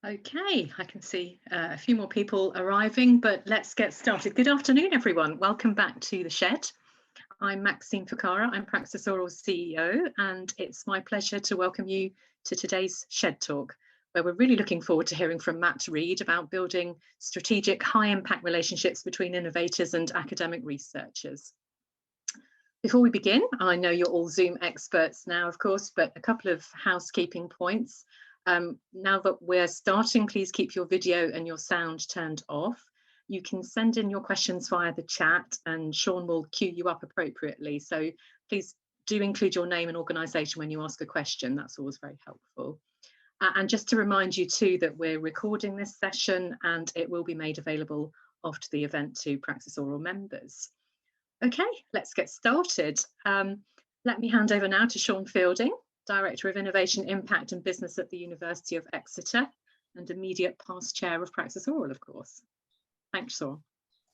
Okay, I can see a few more people arriving, but let's get started. Good afternoon, everyone. Welcome back to The Shed. I'm Maxine Ficara, I'm Praxis CEO, and it's my pleasure to welcome you to today's Shed Talk, where we're really looking forward to hearing from Matt Reed about building strategic, high-impact relationships between innovators and academic researchers. Before we begin, I know you're all Zoom experts now, of course, but a couple of housekeeping points. Now that we're starting, please keep your video and your sound turned off. You can send in your questions via the chat and Sean will queue you up appropriately. So please do include your name and organisation when you ask a question. That's always very helpful. And just to remind you too that we're recording this session and it will be made available after the event to Praxis Oral members. Okay, let's get started. Let me hand over now to Sean Fielding, Director of Innovation, Impact and Business at the University of Exeter and immediate past chair of Praxis Oral, of course. Thanks, Sean.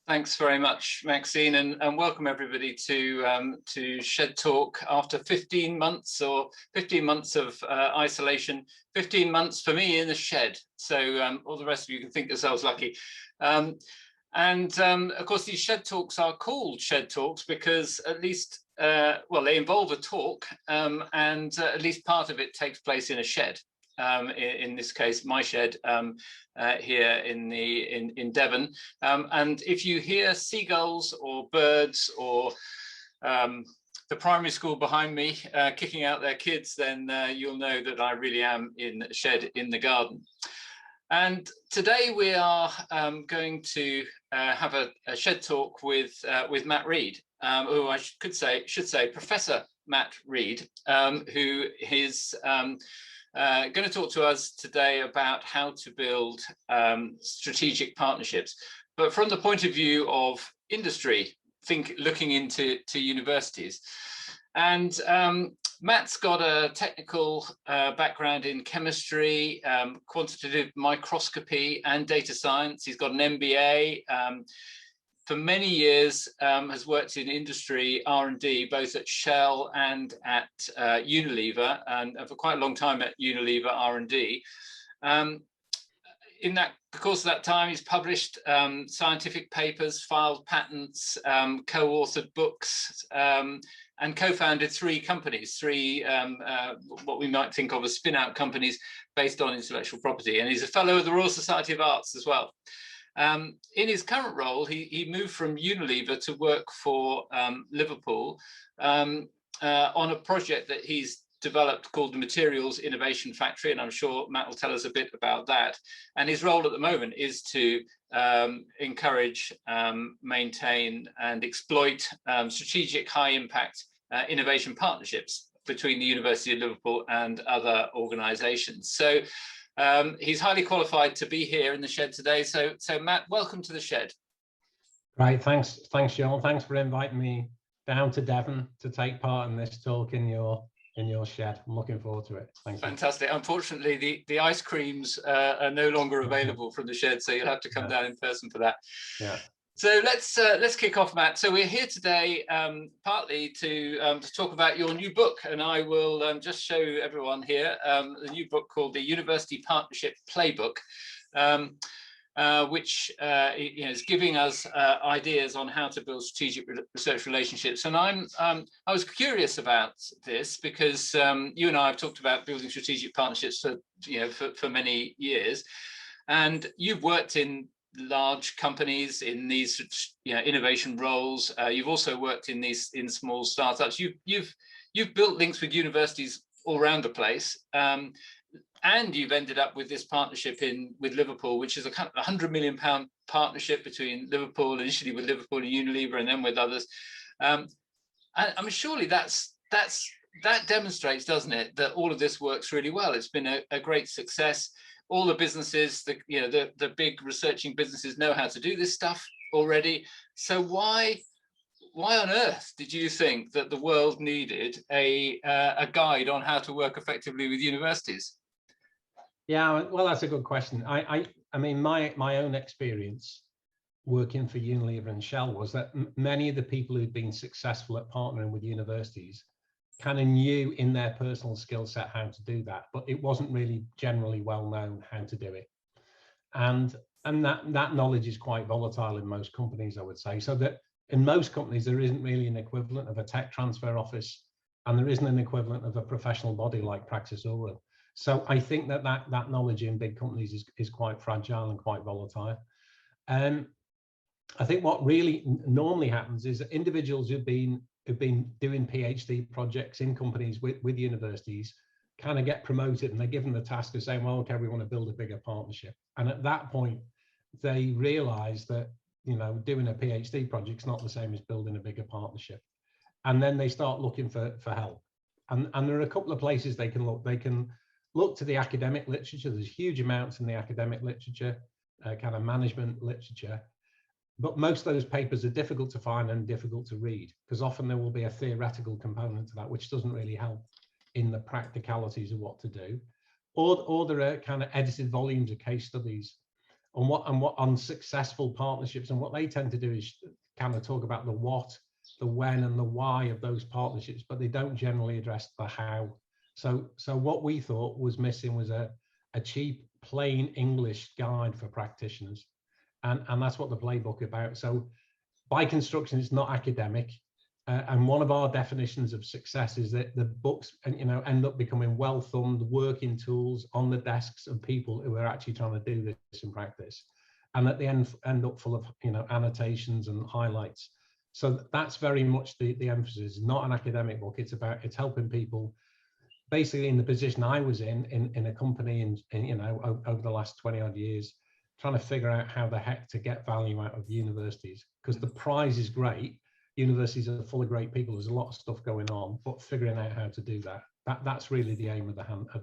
Thanks very much, Maxine, and welcome everybody to Shed Talk after 15 months or 15 months of isolation, 15 months for me in the shed. So all the rest of you can think yourselves lucky. Of course, these Shed Talks are called Shed Talks because at least, well, they involve a talk and at least part of it takes place in a shed. In this case, my shed here in Devon. And if you hear seagulls or birds or the primary school behind me kicking out their kids, then you'll know that I really am in a shed in the garden. And today we are going to have a shed talk with Matt Reed, who I should say Professor Matt Reed, who is going to talk to us today about how to build strategic partnerships, but from the point of view of industry, looking into universities. And Matt's got a technical background in chemistry, quantitative microscopy and data science. He's got an MBA. For many years has worked in industry R&D, both at Shell and at Unilever, and for quite a long time at Unilever R&D. In the course of that time, he's published scientific papers, filed patents, co-authored books, and co-founded three companies, what we might think of as spin-out companies based on intellectual property. And he's a fellow of the Royal Society of Arts as well. In his current role, he moved from Unilever to work for Liverpool on a project that he's developed called the Materials Innovation Factory, and I'm sure Matt will tell us a bit about that. And his role at the moment is to encourage, maintain and exploit strategic high-impact innovation partnerships between the University of Liverpool and other organisations. So he's highly qualified to be here in the shed today. So Matt, welcome to the shed. Right, thanks, Sean. Thanks for inviting me down to Devon to take part in this talk in your shed. I'm looking forward to it. Thank you. Fantastic. Unfortunately, the ice creams are no longer available from the shed, so you'll have to come down in person for that. Yeah. So let's kick off, Matt. So we're here today partly to talk about your new book, and I will just show everyone here the new book called the University Partnership Playbook, which is giving us ideas on how to build strategic research relationships. And I was curious about this because you and I have talked about building strategic partnerships for many years, and you've worked in large companies in these innovation roles. You've also worked in small startups. You've built links with universities all around the place. And you've ended up with this partnership with Liverpool, which is a kind of £100 million partnership between Liverpool, initially with Liverpool and Unilever, and then with others. I mean, surely that demonstrates, doesn't it, that all of this works really well. It's been a great success. All the businesses, the big researching businesses know how to do this stuff already. So why on earth did you think that the world needed a guide on how to work effectively with universities? Yeah, well, that's a good question. I mean, my own experience working for Unilever and Shell was that many of the people who'd been successful at partnering with universities kind of knew in their personal skill set how to do that, but it wasn't really generally well known how to do it. and that knowledge is quite volatile in most companies, I would say. So that in most companies there isn't really an equivalent of a tech transfer office, and there isn't an equivalent of a professional body like Praxis Oral. So I think that knowledge in big companies is quite fragile and quite volatile. I think what really normally happens is that individuals who've been doing PhD projects in companies with universities kind of get promoted, and they're given the task of saying, well, okay, we want to build a bigger partnership. And at that point, they realize that, doing a PhD project is not the same as building a bigger partnership. And then they start looking for help. And there are a couple of places they can look. They can look to the academic literature. There's huge amounts in the academic literature, kind of management literature. But most of those papers are difficult to find and difficult to read, because often there will be a theoretical component to that, which doesn't really help in the practicalities of what to do. Or there are kind of edited volumes of case studies on successful partnerships. And what they tend to do is kind of talk about the what, the when, and the why of those partnerships, but they don't generally address the how. So what we thought was missing was a cheap, plain English guide for practitioners. And that's what the playbook is about. So by construction, it's not academic. And one of our definitions of success is that the books, end up becoming well-thumbed working tools on the desks of people who are actually trying to do this in practice, and at the end up full of annotations and highlights. So that's very much the emphasis. Not an academic book. It's helping people, basically in the position I was in a company, over the last 20 odd years, trying to figure out how the heck to get value out of universities, because the prize is great. Universities are full of great people. There's a lot of stuff going on, but figuring out how to do that's really the aim of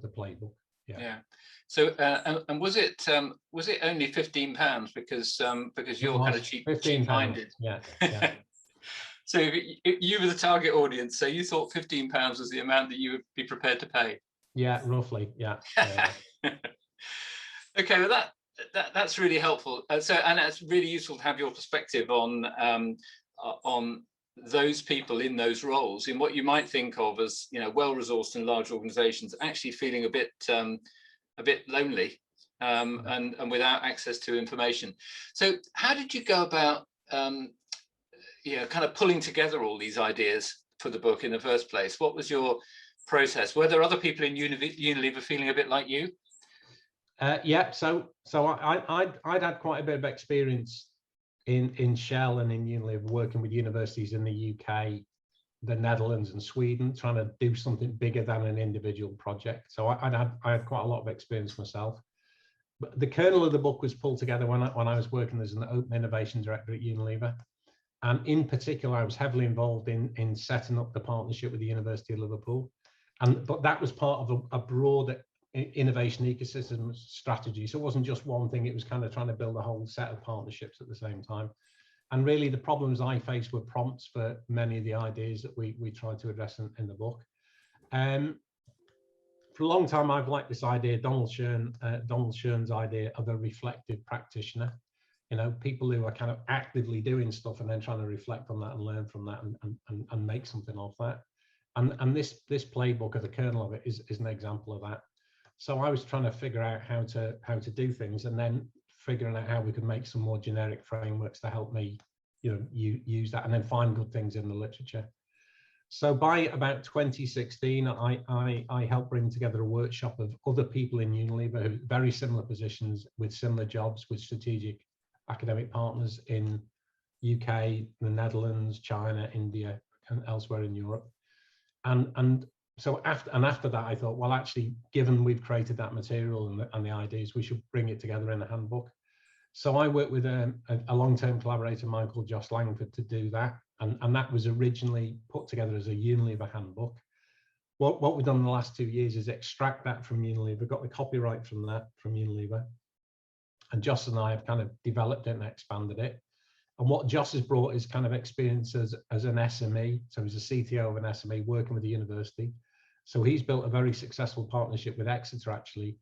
the playbook. Yeah. So and was it only £15 because you're kind of cheap-minded? Yeah. So you were the target audience. So you thought £15 was the amount that you would be prepared to pay? Yeah, roughly. Yeah. Okay, well that's really helpful. And it's really useful to have your perspective on those people in those roles, in what you might think of as well-resourced and large organizations, actually feeling a bit lonely and without access to information. So how did you go about kind of pulling together all these ideas for the book in the first place? What was your process? Were there other people in Unilever feeling a bit like you? Yeah, so I'd had quite a bit of experience in Shell and in Unilever, working with universities in the UK, the Netherlands and Sweden, trying to do something bigger than an individual project. So I had quite a lot of experience myself. But the kernel of the book was pulled together when I was working as an open innovation director at Unilever. And in particular, I was heavily involved in setting up the partnership with the University of Liverpool. But that was part of a broader innovation ecosystem strategy. So it wasn't just one thing, it was kind of trying to build a whole set of partnerships at the same time. And really the problems I faced were prompts for many of the ideas that we tried to address in the book. For a long time, I've liked this idea, Donald Schoen's idea of a reflective practitioner. People who are kind of actively doing stuff and then trying to reflect on that and learn from that and make something of that. And this playbook, or the kernel of it, is an example of that. So I was trying to figure out how to do things, and then figuring out how we could make some more generic frameworks to help me, use that, and then find good things in the literature. So by about 2016, I helped bring together a workshop of other people in Unilever who very similar positions with similar jobs with strategic academic partners in UK, the Netherlands, China, India, and elsewhere in Europe. So after that, I thought, well, actually, given we've created that material and the ideas, we should bring it together in a handbook. So I worked with a long-term collaborator, Dr Joss Langford, to do that. And that was originally put together as a Unilever handbook. What we've done in the last 2 years is extract that from Unilever, got the copyright from Unilever. And Joss and I have kind of developed it and expanded it. And what Joss has brought is kind of experience as an SME. So he's a CTO of an SME working with the university. So he's built a very successful partnership with Exeter, actually,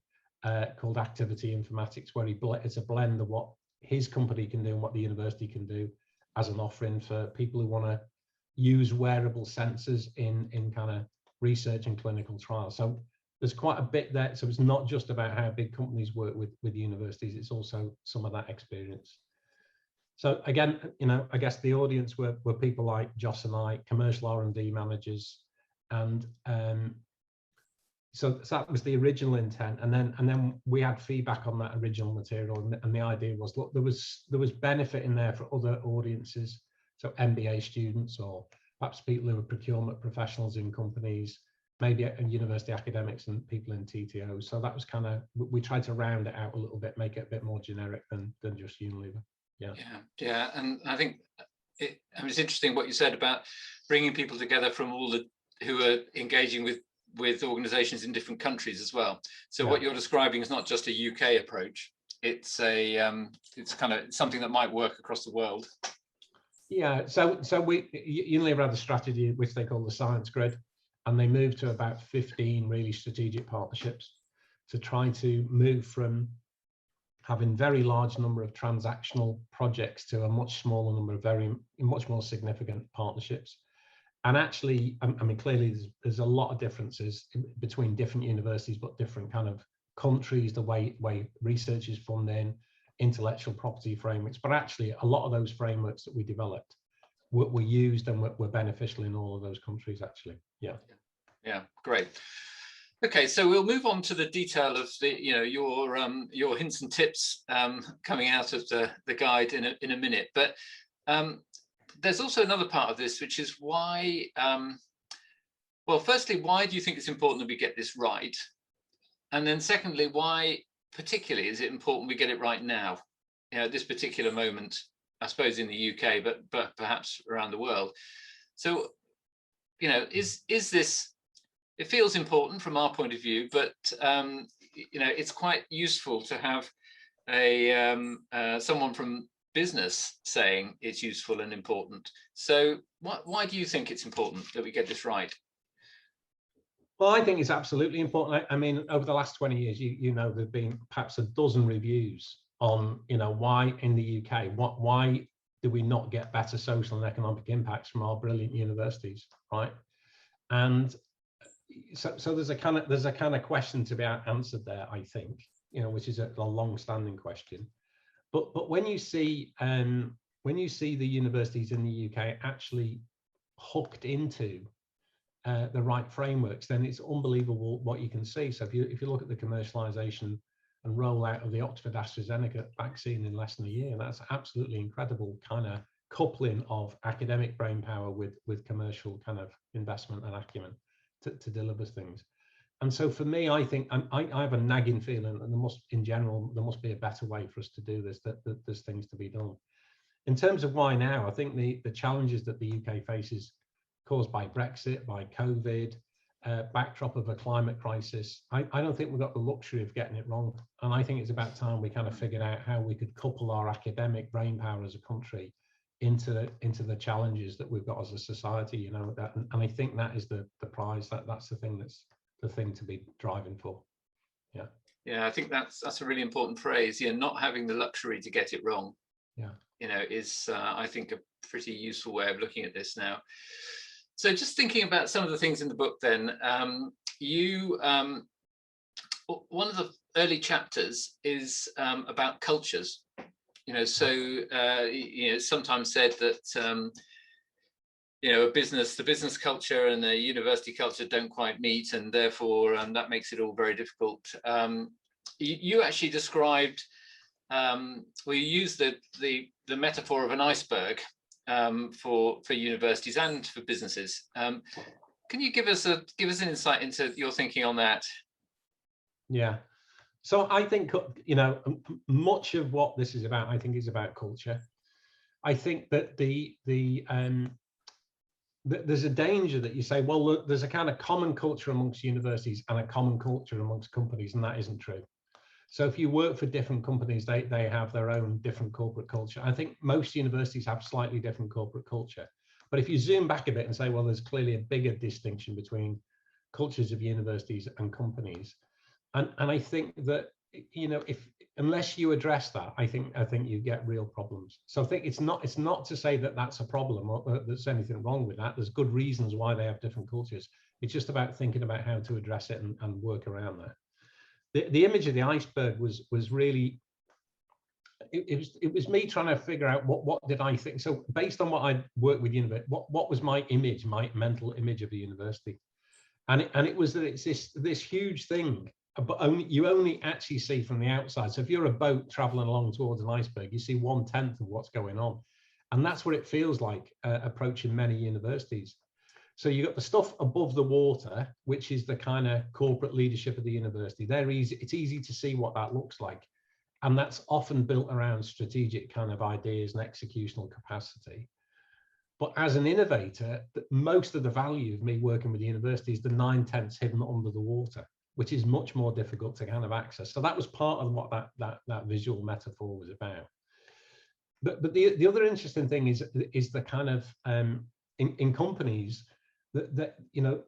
called Activity Informatics, where it's a blend of what his company can do and what the university can do as an offering for people who want to use wearable sensors in kind of research and clinical trials. So there's quite a bit there. So it's not just about how big companies work with universities, it's also some of that experience. So again, I guess the audience were people like Joss and I, commercial R&D managers, and so that was the original intent. And then we had feedback on that original material, and the idea was, look, there was benefit in there for other audiences, so MBA students or perhaps people who are procurement professionals in companies, maybe university academics and people in TTO. So that was kind of, we tried to round it out a little bit, make it a bit more generic than just Unilever. Yeah, and I think it's interesting what you said about bringing people together from all who are engaging with organizations in different countries as well. So what you're describing is not just a UK approach, it's it's kind of something that might work across the world. Yeah, so Unilever had a strategy which they call the Science Grid, and they moved to about 15 really strategic partnerships to try to move from having very large number of transactional projects to a much smaller number of much more significant partnerships. And actually, I mean, clearly there's a lot of differences between different universities, but different kind of countries, the way research is funded, intellectual property frameworks. But actually, a lot of those frameworks that we developed were used and were beneficial in all of those countries, actually. Yeah, great. Okay, so we'll move on to the detail of your hints and tips coming out of the guide in a minute. But there's also another part of this, which is why, well, firstly, why do you think it's important that we get this right? And then secondly, why particularly is it important we get it right now, at this particular moment, I suppose in the UK, but perhaps around the world. So, is this, it feels important from our point of view, but it's quite useful to have someone from business saying it's useful and important. So why do you think it's important that we get this right? Well, I think it's absolutely important. I mean, over the last 20 years, there've been perhaps a dozen reviews on, why in the UK, why do we not get better social and economic impacts from our brilliant universities, right? And so there's a kind of question to be answered there, I think, which is a long-standing question. But when you see the universities in the UK actually hooked into the right frameworks, then it's unbelievable what you can see. So if you look at the commercialization and rollout of the Oxford AstraZeneca vaccine in less than a year, that's absolutely incredible kind of coupling of academic brainpower with commercial kind of investment and acumen to deliver things. And so for me, I think I have a nagging feeling that there must be a better way for us to do this, that there's things to be done. In terms of why now, I think the challenges that the UK faces caused by Brexit, by COVID, backdrop of a climate crisis, I don't think we've got the luxury of getting it wrong. And I think it's about time we kind of figured out how we could couple our academic brainpower as a country into the challenges that we've got as a society, and I think that is the prize, that's the thing to be driving for. Yeah, I think that's a really important phrase. Not having the luxury to get it wrong, is I think a pretty useful way of looking at this now. So just thinking about some of the things in the book then, one of the early chapters is about cultures. Sometimes said that the business culture and the university culture don't quite meet, and therefore that makes it all very difficult. You actually described, you used the metaphor of an iceberg for universities and for businesses. Can you give us an insight into your thinking on that? Yeah. So I think, much of what this is about, I think, is about culture. I think that there's a danger that you say, well, there's a kind of common culture amongst universities and a common culture amongst companies, and that isn't true. So if you work for different companies, they have their own different corporate culture. I think most universities have slightly different corporate culture. But if you zoom back a bit and say, well, there's clearly a bigger distinction between cultures of universities and companies. And I think that, unless you address that, I think you get real problems. So I think it's not to say that that's a problem or that there's anything wrong with that. There's good reasons why they have different cultures. It's just about thinking about how to address it and work around that. The image of the iceberg was really, it was me trying to figure out what did I think. So based on what I worked with university, what was my image, my mental image of the university, and it was that it's this huge thing, but you only actually see from the outside. So if you're a boat traveling along towards an iceberg, you see 1/10 of what's going on, and that's what it feels like approaching many universities. So you got the stuff above the water, which is the kind of corporate leadership of the university. It's easy to see what that looks like. And that's often built around strategic kind of ideas and executional capacity. But as an innovator, most of the value of me working with the university is the 9/10 hidden under the water, which is much more difficult to kind of access. So that was part of what that visual metaphor was about. But the other interesting thing is the kind of in companies that you know,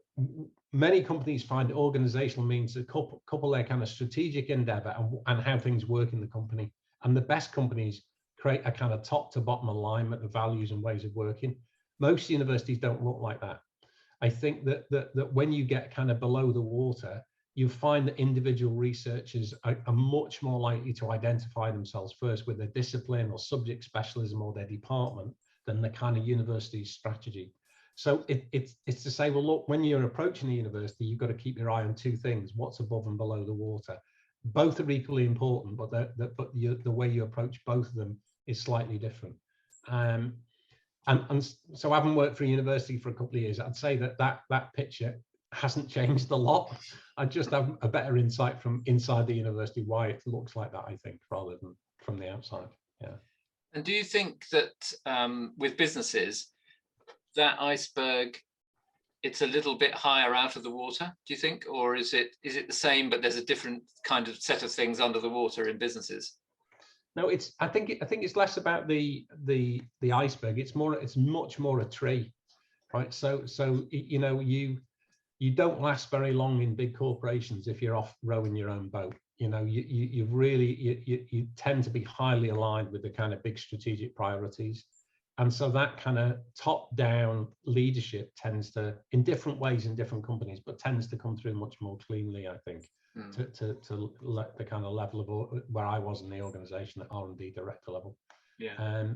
many companies find organizational means to couple their kind of strategic endeavor and how things work in the company. And the best companies create a kind of top to bottom alignment of values and ways of working. Most universities don't look like that. I think that when you get kind of below the water, you find that individual researchers are much more likely to identify themselves first with their discipline or subject specialism or their department than the kind of university strategy. So it's to say, well, look, when you're approaching the university, you've got to keep your eye on two things: what's above and below the water. Both are equally important, but the way you approach both of them is slightly different. And so having worked for a university for a couple of years, I'd say that picture hasn't changed a lot. I just have a better insight from inside the university why it looks like that, I think, rather than from the outside. Yeah. And do you think that with businesses, that iceberg, it's a little bit higher out of the water, do you think? Or is it the same, but there's a different kind of set of things under the water in businesses? No, I think it's less about the iceberg. It's much more a tree, right? So you know, you don't last very long in big corporations if you're off rowing your own boat. You know, you tend to be highly aligned with the kind of big strategic priorities. And so that kind of top-down leadership tends to, in different ways in different companies, but tends to come through much more cleanly, I think, to let the kind of level of where I was in the organization at R&D director level. Yeah.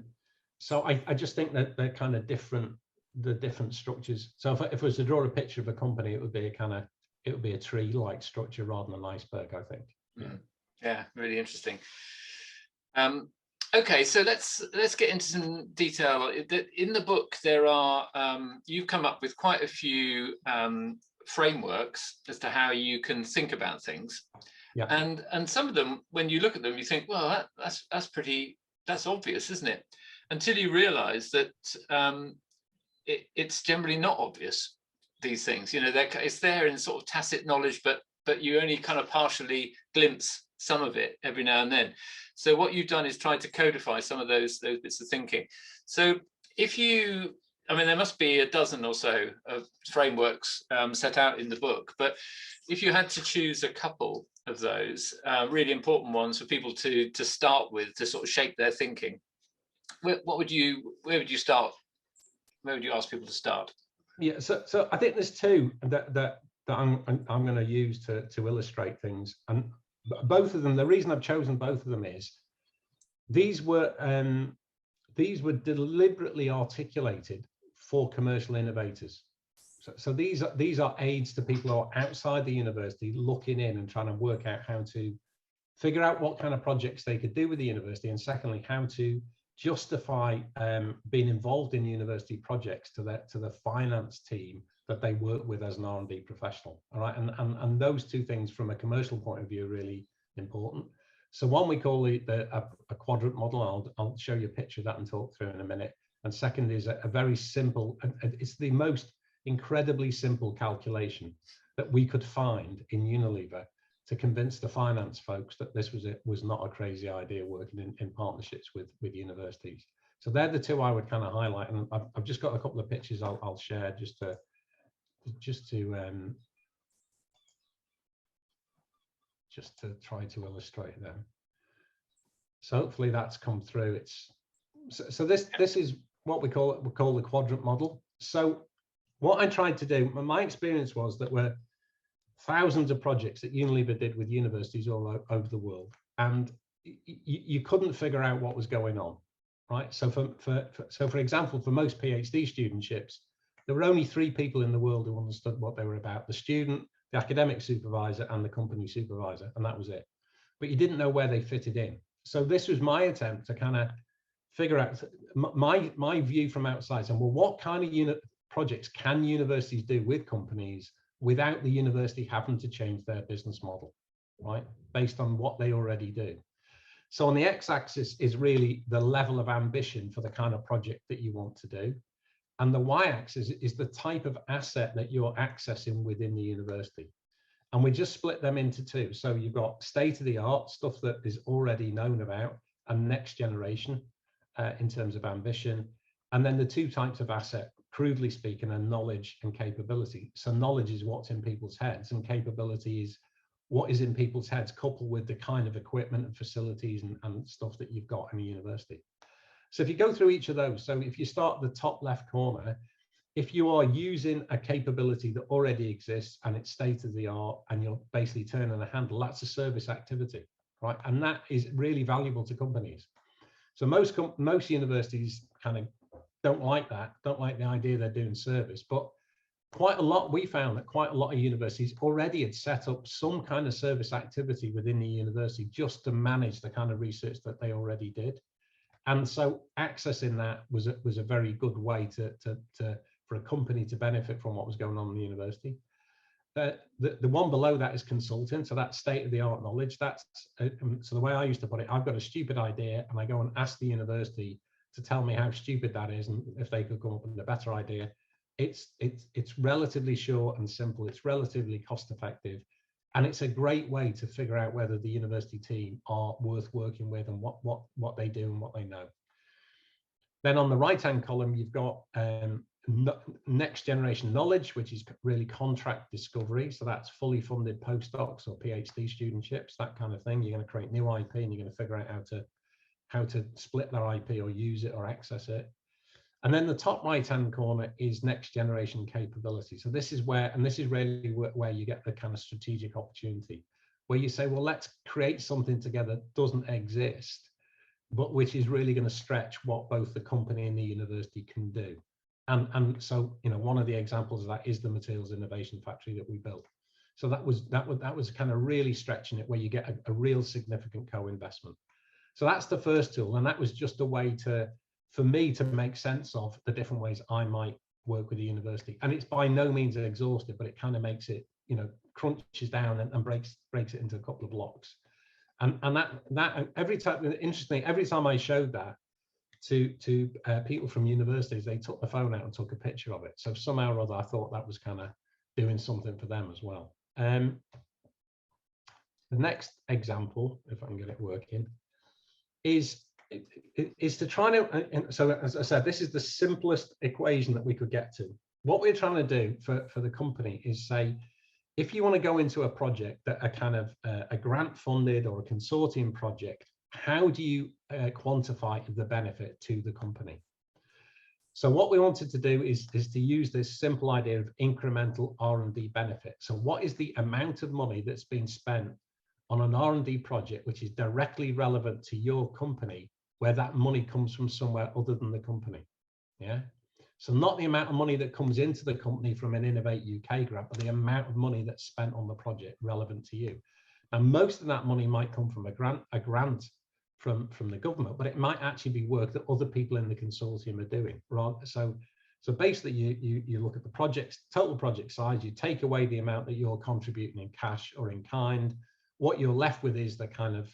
So I just think that they're kind of different, the different structures. So if I was to draw a picture of a company, it would be a tree-like structure rather than an iceberg, I think. Yeah, really interesting. Okay, so let's get into some detail. In the book, there are you've come up with quite a few frameworks as to how you can think about things. Yeah. And some of them, when you look at them, you think, well, that's obvious, isn't it? Until you realise that it's generally not obvious. These things, you know, it's there in sort of tacit knowledge, but you only kind of partially glimpse some of it every now and then. So what you've done is tried to codify some of those bits of thinking. So I mean, there must be a dozen or so of frameworks set out in the book, but if you had to choose a couple of those really important ones for people to start with, to sort of shape their thinking, where would you start? Where would you ask people to start? Yeah, so I think there's two that I'm going to use to illustrate things, and both of them, the reason I've chosen both of them is these were deliberately articulated for commercial innovators. So these are aids to people who are outside the university looking in and trying to work out how to figure out what kind of projects they could do with the university, and secondly, how to justify being involved in university projects to the finance team that they work with as an R&D professional. All right, and those two things from a commercial point of view are really important. So one we call a quadrant model. I'll show you a picture of that and talk through in a minute. And second is a very simple, it's the most incredibly simple calculation that we could find in Unilever to convince the finance folks that this was not a crazy idea working in partnerships with universities. So they're the two I would kind of highlight, and I've just got a couple of pictures I'll share just to try to illustrate them. So hopefully that's come through. This is what we call the quadrant model. So what I tried to do, my experience was that were thousands of projects that Unilever did with universities all over the world, and you couldn't figure out what was going on, right? So for example, for most PhD studentships, there were only 3 people in the world who understood what they were about: the student, the academic supervisor, and the company supervisor, and that was it. But you didn't know where they fitted in. So this was my attempt to kind of figure out my view from outside, saying, well, what kind of projects can universities do with companies without the university having to change their business model, right, based on what they already do. So on the x-axis is really the level of ambition for the kind of project that you want to do. And the y-axis is the type of asset that you're accessing within the university. And we just split them into 2. So you've got state-of-the-art stuff that is already known about, and next generation in terms of ambition. And then the 2 types of asset, crudely speaking, are knowledge and capability. So knowledge is what's in people's heads, and capability is what is in people's heads, coupled with the kind of equipment and facilities and stuff that you've got in a university. So if you go through each of those, so if you start at the top left corner, if you are using a capability that already exists and it's state of the art and you're basically turning a handle, that's a service activity, right? And that is really valuable to companies. So most universities kind of don't like that, don't like the idea they're doing service, but we found that quite a lot of universities already had set up some kind of service activity within the university just to manage the kind of research that they already did. And so accessing that was a very good way for a company to benefit from what was going on in the university. The one below that is consulting, so that's state-of-the-art knowledge. So the way I used to put it, I've got a stupid idea and I go and ask the university to tell me how stupid that is and if they could come up with a better idea. It's relatively short and simple, it's relatively cost effective, and it's a great way to figure out whether the university team are worth working with and what they do and what they know. Then on the right hand column you've got next generation knowledge, which is really contract discovery. So that's fully funded postdocs or PhD studentships, that kind of thing. You're going to create new IP and you're going to figure out how to split their IP or use it or access it. And then the top right hand corner is next generation capability. So this is really where you get the kind of strategic opportunity, where you say, well, let's create something together that doesn't exist, but which is really going to stretch what both the company and the university can do. And so, you know, one of the examples of that is the materials innovation factory that we built. So that was kind of really stretching it, where you get a real significant co-investment. So that's the first tool, and that was just a way for me to make sense of the different ways I might work with the university. And it's by no means exhaustive, but it kind of makes it, you know, crunches down and breaks it into a couple of blocks. And that every time, interestingly, every time I showed that to people from universities, they took the phone out and took a picture of it. So somehow or other, I thought that was kind of doing something for them as well. The next example, if I can get it working, is to try to, so as I said, this is the simplest equation that we could get to. What we're trying to do for the company is say, if you want to go into a project that a kind of a grant funded or a consortium project, how do you quantify the benefit to the company? So what we wanted to do is to use this simple idea of incremental R&D benefit. So what is the amount of money that's been spent on an R&D project which is directly relevant to your company, where that money comes from somewhere other than the company? Yeah. So not the amount of money that comes into the company from an Innovate UK grant, but the amount of money that's spent on the project relevant to you. And most of that money might come from a grant from the government, but it might actually be work that other people in the consortium are doing. Right? So basically you look at the project's total project size, you take away the amount that you're contributing in cash or in kind. What you're left with is the kind of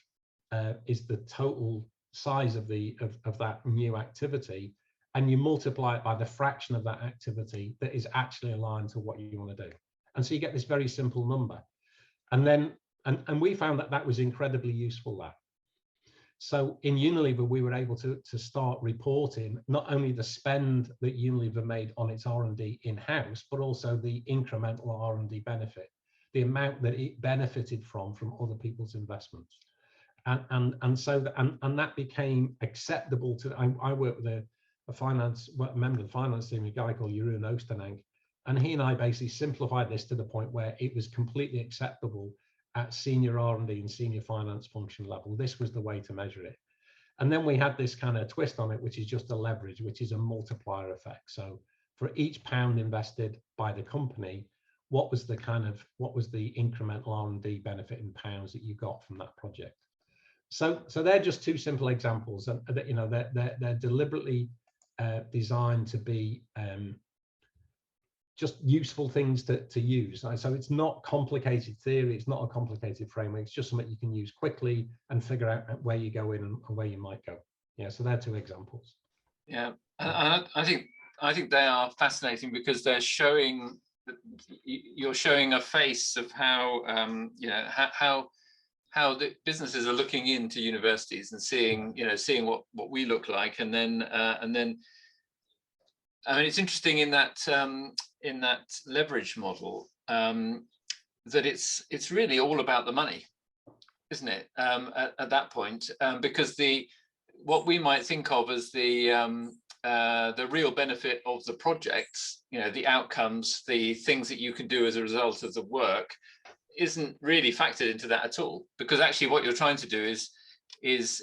is the total size of that new activity, and you multiply it by the fraction of that activity that is actually aligned to what you want to do. And so you get this very simple number. And then, and we found that was incredibly useful, that. So in Unilever, we were able to start reporting not only the spend that Unilever made on its R&D in-house, but also the incremental R&D benefit, the amount that it benefited from other people's investments. And so that became acceptable to, I work with a member of the finance team, a guy called Jeroen Oostenank, And he and I basically simplified this to the point where it was completely acceptable at senior R&D and senior finance function level. This was the way to measure it. And then we had this kind of twist on it, which is just a leverage, which is a multiplier effect. So for each pound invested by the company, what was the incremental R&D benefit in pounds that you got from that project? So they're just two simple examples, and you know, they're deliberately designed to be just useful things to use. So it's not complicated theory, it's not a complicated framework, it's just something you can use quickly and figure out where you go in and where you might go. Yeah, so they're two examples. Yeah, I think they are fascinating because they're showing, you're showing a face of how you know, how the businesses are looking into universities and seeing, you know, seeing what we look like, and then I mean, it's interesting in that leverage model that it's really all about the money, isn't it? At that point, because what we might think of as the real benefit of the projects, you know, the outcomes, the things that you can do as a result of the work, isn't really factored into that at all. Because actually, what you're trying to do is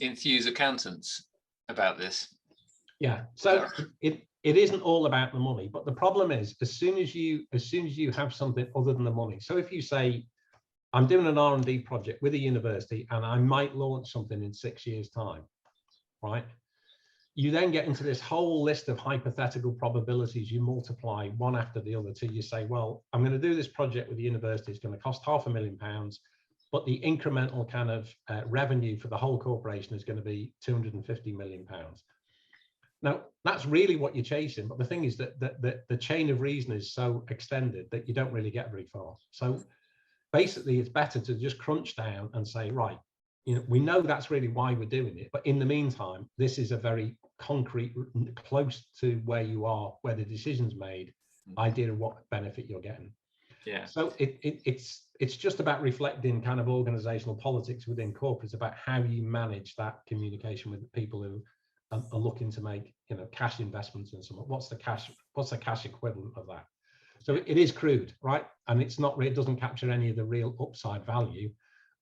enthuse accountants about this. Yeah, so it isn't all about the money, but the problem is as soon as you have something other than the money. So if you say, I'm doing an R&D project with a university and I might launch something in 6 years' time, right? You then get into this whole list of hypothetical probabilities. You multiply one after the other till you say, well, I'm going to do this project with the university. It's going to cost £500,000, but the incremental kind of revenue for the whole corporation is going to be £250 million. Now, that's really what you're chasing. But the thing is that the chain of reason is so extended that you don't really get very far. So basically, it's better to just crunch down and say, right, you know, we know that's really why we're doing it. But in the meantime, this is a very concrete, close to where you are, where the decision's made, idea of what benefit you're getting. Yeah. So it's just about reflecting kind of organizational politics within corporates about how you manage that communication with the people who are looking to make, you know, cash investments in something. What's the cash equivalent of that? So it is crude, right? And it's not, it doesn't capture any of the real upside value,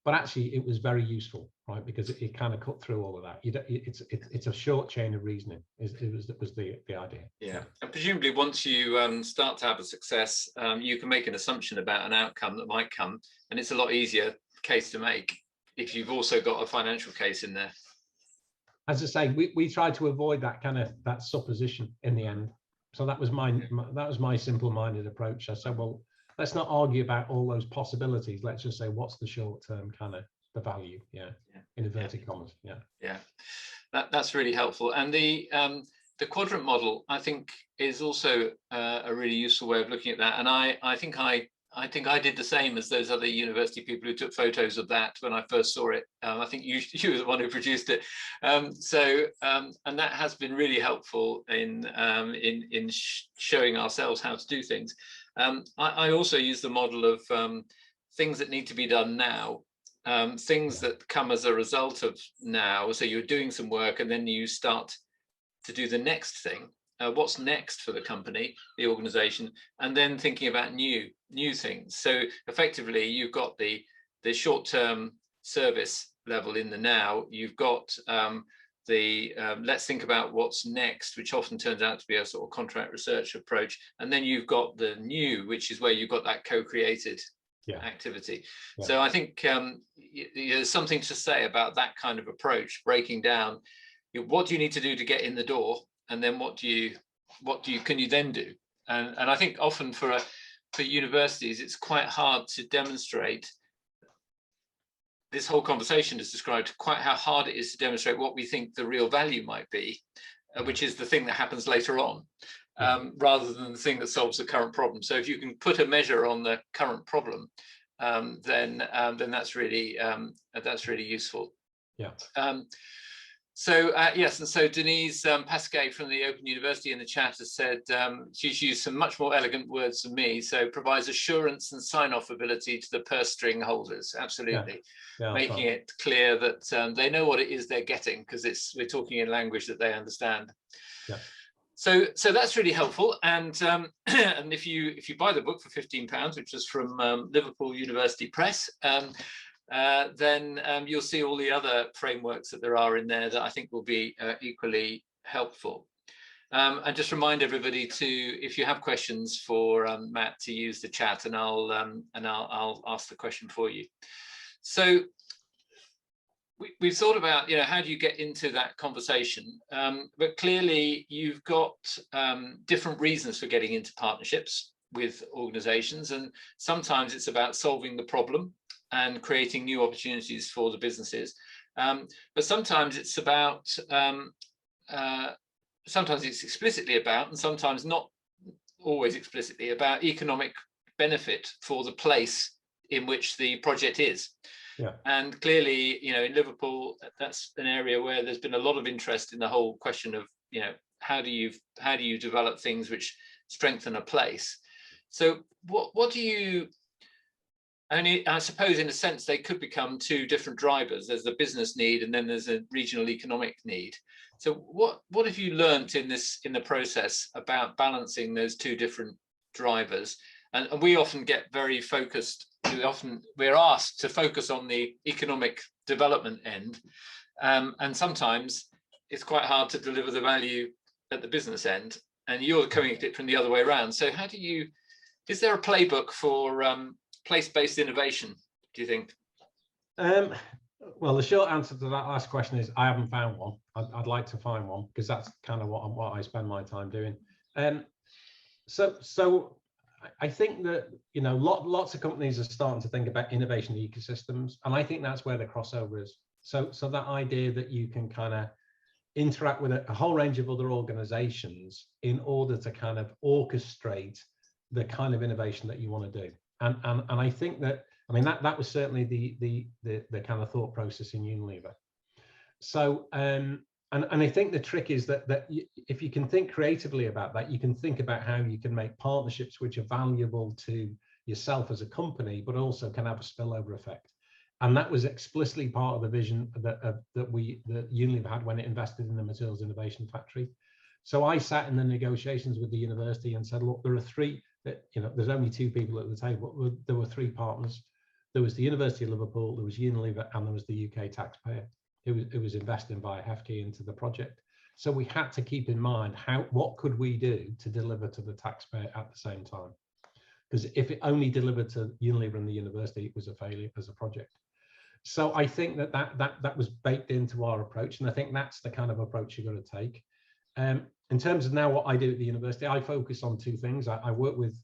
but actually it was very useful, right? Because it kind of cut through all of that. It's a short chain of reasoning. Was the idea. Yeah, and presumably once you start to have a success, you can make an assumption about an outcome that might come, and it's a lot easier case to make if you've also got a financial case in there. As I say, we tried to avoid that supposition in the end. So that was my simple-minded approach. I said, well, let's not argue about all those possibilities. Let's just say, what's the short-term kind of the value? Yeah. In inverted commas. Yeah. Yeah. That's really helpful. And the quadrant model, I think, is also a really useful way of looking at that. And I think I did the same as those other university people who took photos of that when I first saw it. I think you were the one who produced it. And that has been really helpful in showing ourselves how to do things. I also use the model of things that need to be done now, things that come as a result of now. So you're doing some work and then you start to do the next thing. What's next for the company, the organization, and then thinking about new things. So effectively, you've got the short-term service level in the now. You've got let's think about what's next, which often turns out to be a sort of contract research approach. And then you've got the new, which is where you've got that co-created activity. Yeah. So I think there's something to say about that kind of approach, breaking down what do you need to do to get in the door, and then what can you then do? And I think often for universities, it's quite hard to demonstrate. This whole conversation has described quite how hard it is to demonstrate what we think the real value might be, which is the thing that happens later on, rather than the thing that solves the current problem. So if you can put a measure on the current problem, then that's really useful. Yeah. So yes, and so Denise Pasquet from the Open University in the chat has said she's used some much more elegant words than me. So provides assurance and sign-off ability to the purse string holders. Absolutely, making it clear that they know what it is they're getting, because we're talking in language that they understand. Yeah. So that's really helpful, and and if you buy the book for £15, which is from Liverpool University Press, then you'll see all the other frameworks that there are in there that I think will be equally helpful. And just remind everybody to, if you have questions for Matt, to use the chat, and I'll ask the question for you. So we've thought about, how do you get into that conversation? But clearly you've got different reasons for getting into partnerships with organizations, and sometimes it's about solving the problem and creating new opportunities for the businesses. But sometimes it's about, sometimes it's explicitly about, and sometimes not always explicitly about, economic benefit for the place in which the project is. Yeah. And clearly, in Liverpool, that's an area where there's been a lot of interest in the whole question of, how do you develop things which strengthen a place? So what do you, I suppose in a sense they could become two different drivers. There's the business need, and then there's a regional economic need. So what have you learnt in the process about balancing those two different drivers? And we often get very focused. We're asked to focus on the economic development end, and sometimes it's quite hard to deliver the value at the business end. And you're coming at it from the other way around. So is there a playbook for place-based innovation, do you think? Well, the short answer to that last question is I haven't found one. I'd like to find one, because that's kind of what I spend my time doing. So I think that, lots of companies are starting to think about innovation ecosystems, and I think that's where the crossover is. So that idea that you can kind of interact with a whole range of other organizations in order to kind of orchestrate the kind of innovation that you want to do. And I think that, that was certainly the kind of thought process in Unilever. So and I think the trick is that if you can think creatively about that, you can think about how you can make partnerships which are valuable to yourself as a company, but also can have a spillover effect. And that was explicitly part of the vision that Unilever had when it invested in the Materials Innovation Factory. So I sat in the negotiations with the university and said, look, there are three, there's only two people at the table. There were three partners. There was the University of Liverpool, there was Unilever, and there was the UK taxpayer who was investing via HEFKE into the project. So we had to keep in mind what could we do to deliver to the taxpayer at the same time? Because if it only delivered to Unilever and the university, it was a failure as a project. So I think that was baked into our approach, and I think that's the kind of approach you've got to take. In terms of now what I do at the university, I focus on two things. I work with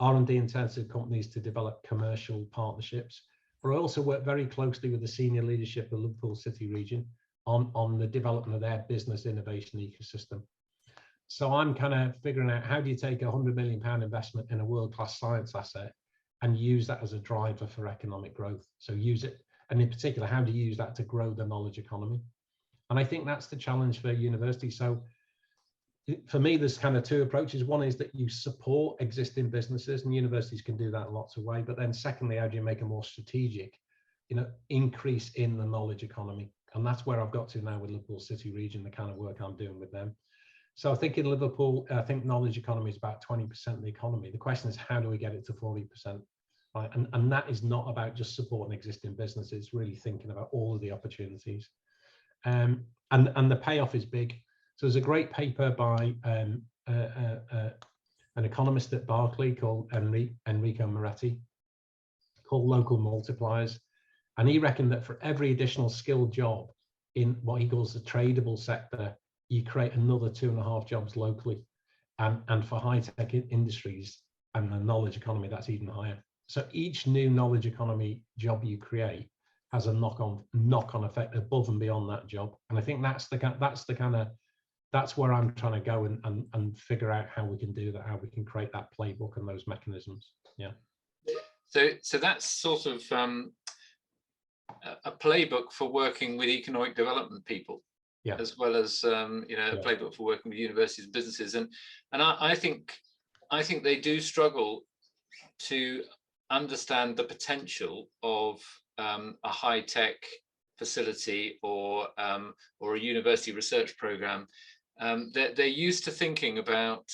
R&D intensive companies to develop commercial partnerships, but I also work very closely with the senior leadership of the Liverpool City region on the development of their business innovation ecosystem. So I'm kind of figuring out, how do you take £100 million investment in a world-class science asset and use that as a driver for economic growth? So use it, and in particular, how do you use that to grow the knowledge economy? And I think that's the challenge for universities. So for me, there's kind of two approaches. One is that you support existing businesses, and universities can do that in lots of ways. But then secondly, how do you make a more strategic, increase in the knowledge economy? And that's where I've got to now with Liverpool City region, the kind of work I'm doing with them. So I think in Liverpool, I think knowledge economy is about 20% of the economy. The question is, how do we get it to 40%? Right? And that is not about just supporting existing businesses. It's really thinking about all of the opportunities. And the payoff is big. So there's a great paper by an economist at Barclay called Enrico Moretti, called Local Multipliers. And he reckoned that for every additional skilled job in what he calls the tradable sector, you create another 2.5 jobs locally. And for high-tech industries and the knowledge economy, that's even higher. So each new knowledge economy job you create has a knock-on effect above and beyond that job. And I think that's where I'm trying to go and figure out how we can do that, how we can create that playbook and those mechanisms. Yeah. So that's sort of a playbook for working with economic development people, yeah, as well as a playbook for working with universities and businesses. And I think they do struggle to understand the potential of a high-tech facility or a university research program they're used to thinking about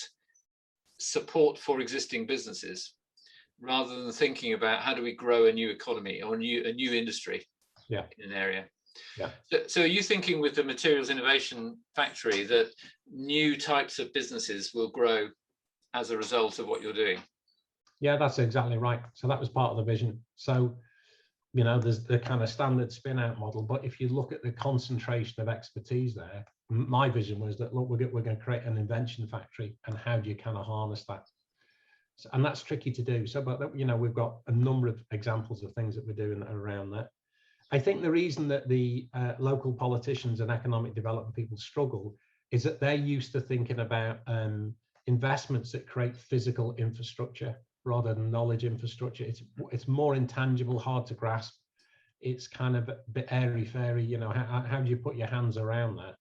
support for existing businesses rather than thinking about how do we grow a new economy or a new industry in an area. So are you thinking with the Materials Innovation Factory that new types of businesses will grow as a result of what you're doing? Yeah, that's exactly right. So that was part of the vision. So, you know, there's the kind of standard spin out model, but if you look at the concentration of expertise there, my vision was that, look, we're going to create an invention factory, and how do you kind of harness that? So, and that's tricky to do. So, but, you know, we've got a number of examples of things that we're doing around that. I think the reason that the local politicians and economic development people struggle is that they're used to thinking about investments that create physical infrastructure rather than knowledge infrastructure. It's more intangible, hard to grasp. It's kind of a bit airy-fairy, you know, how do you put your hands around that?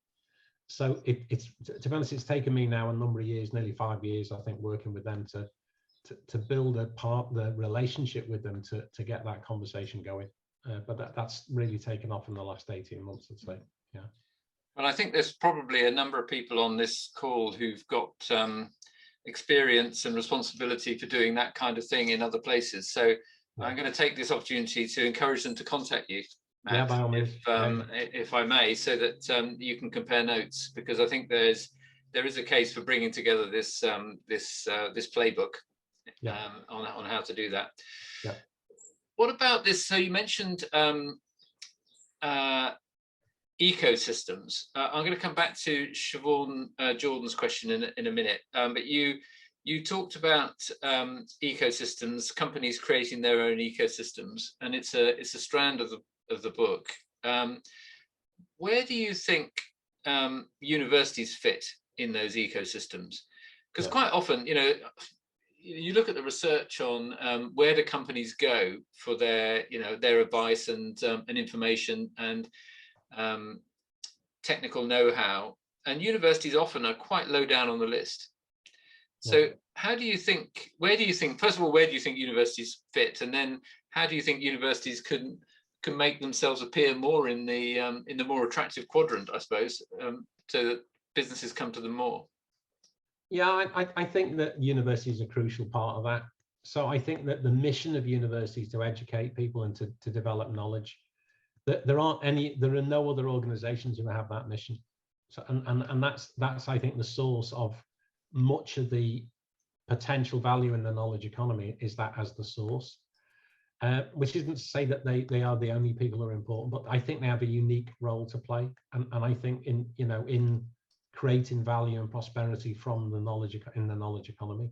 So it's, to be honest, it's taken me now a number of years, nearly 5 years, I think, working with them to build the relationship with them to get that conversation going. But that's really taken off in the last 18 months, I'd say. Yeah. Well, I think there's probably a number of people on this call who've got experience and responsibility for doing that kind of thing in other places. So I'm going to take this opportunity to encourage them to contact you, Matt, yeah, by all means. If I may, so that you can compare notes, because I think there is a case for bringing together this playbook on how to do that. Yeah. What about this? So you mentioned ecosystems. I'm going to come back to Siobhan Jordan's question in a minute, but you talked about ecosystems, companies creating their own ecosystems, and it's a strand of the book. Where do you think universities fit in those ecosystems? Because quite often, you know, you look at the research on where do companies go for their advice and information and technical know-how, and universities often are quite low down on the list. So where do you think, first of all, where do you think universities fit, and then how do you think universities can make themselves appear more in the more attractive quadrant, I suppose, so that businesses come to them more? Yeah, I think that university is a crucial part of that. So I think that the mission of universities to educate people and to develop knowledge, that there are no other organizations who have that mission. So and that's I think the source of much of the potential value in the knowledge economy, is that as the source. Which isn't to say that they are the only people who are important, but I think they have a unique role to play. And I think in creating value and prosperity from the knowledge economy.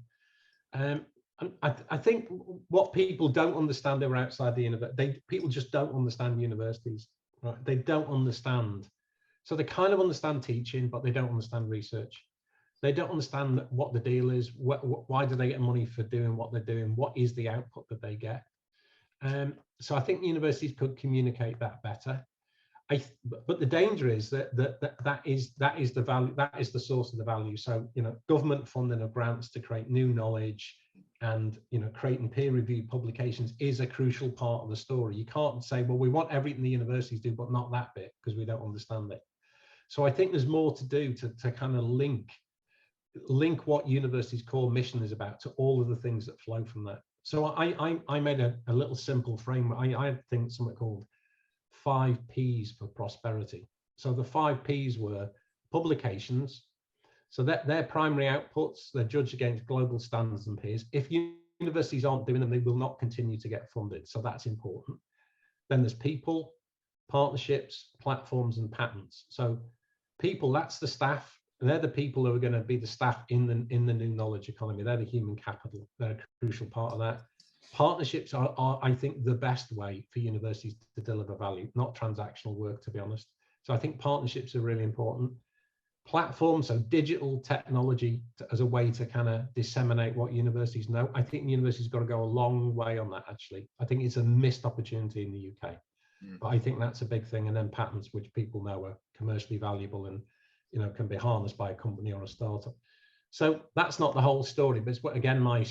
I think what people don't understand who are outside the university, people just don't understand universities, right? They don't understand. So they kind of understand teaching, but they don't understand research. They don't understand what the deal is. Why do they get money for doing what they're doing? What is the output that they get? So I think universities could communicate that better. But the danger is that is the value, that is the source of the value. So, you know, government funding of grants to create new knowledge and, you know, creating peer-reviewed publications is a crucial part of the story. You can't say, well, we want everything the universities do, but not that bit, because we don't understand it. So I think there's more to do to kind of link what universities' core mission is about to all of the things that flow from that. So I made a little simple framework. I think something called 5 Ps for prosperity. So the 5 Ps were publications. So that their primary outputs, they're judged against global standards and peers. If universities aren't doing them, they will not continue to get funded. So that's important. Then there's people, partnerships, platforms, and patents. So people, that's the staff. They're the people who are going to be the staff in the new knowledge economy. They're the human capital. They're a crucial part of that. Partnerships are, I think, the best way for universities to deliver value, not transactional work, to be honest. So I think partnerships are really important. Platforms, so digital technology as a way to kind of disseminate what universities know. I think universities got to go a long way on that, actually. I think it's a missed opportunity in the UK. But I think that's a big thing. And then patents, which people know are commercially valuable and, you know, can be harnessed by a company or a startup. So that's not the whole story, but it's what, again, my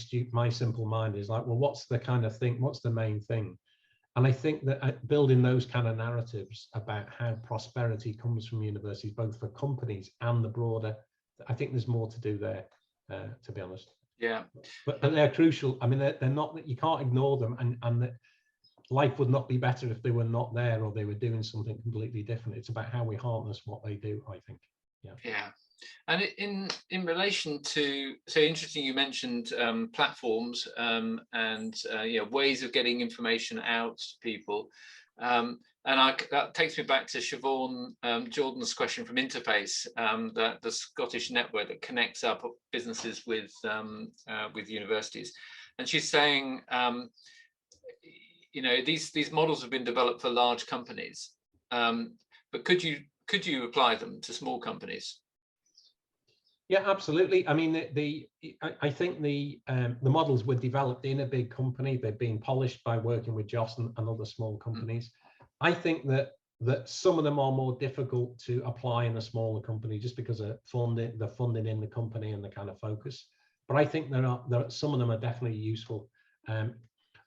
simple mind is like, well, what's the kind of thing, what's the main thing? And I think that building those kind of narratives about how prosperity comes from universities, both for companies and the broader, I think there's more to do there, to be honest. Yeah. But they're crucial. I mean, they're not, you can't ignore them, and that life would not be better if they were not there or they were doing something completely different. It's about how we harness what they do, I think. Yeah. Yeah. And in relation to, so interesting, you mentioned platforms and ways of getting information out to people. And that takes me back to Siobhan Jordan's question from Interface, the Scottish network that connects up businesses with universities. And she's saying, these models have been developed for large companies, but could you apply them to small companies? Yeah, absolutely. I mean, I think the models were developed in a big company. They've been polished by working with Joss and other small companies. I think that some of them are more difficult to apply in a smaller company just because of the funding in the company and the kind of focus. But I think there are some of them are definitely useful.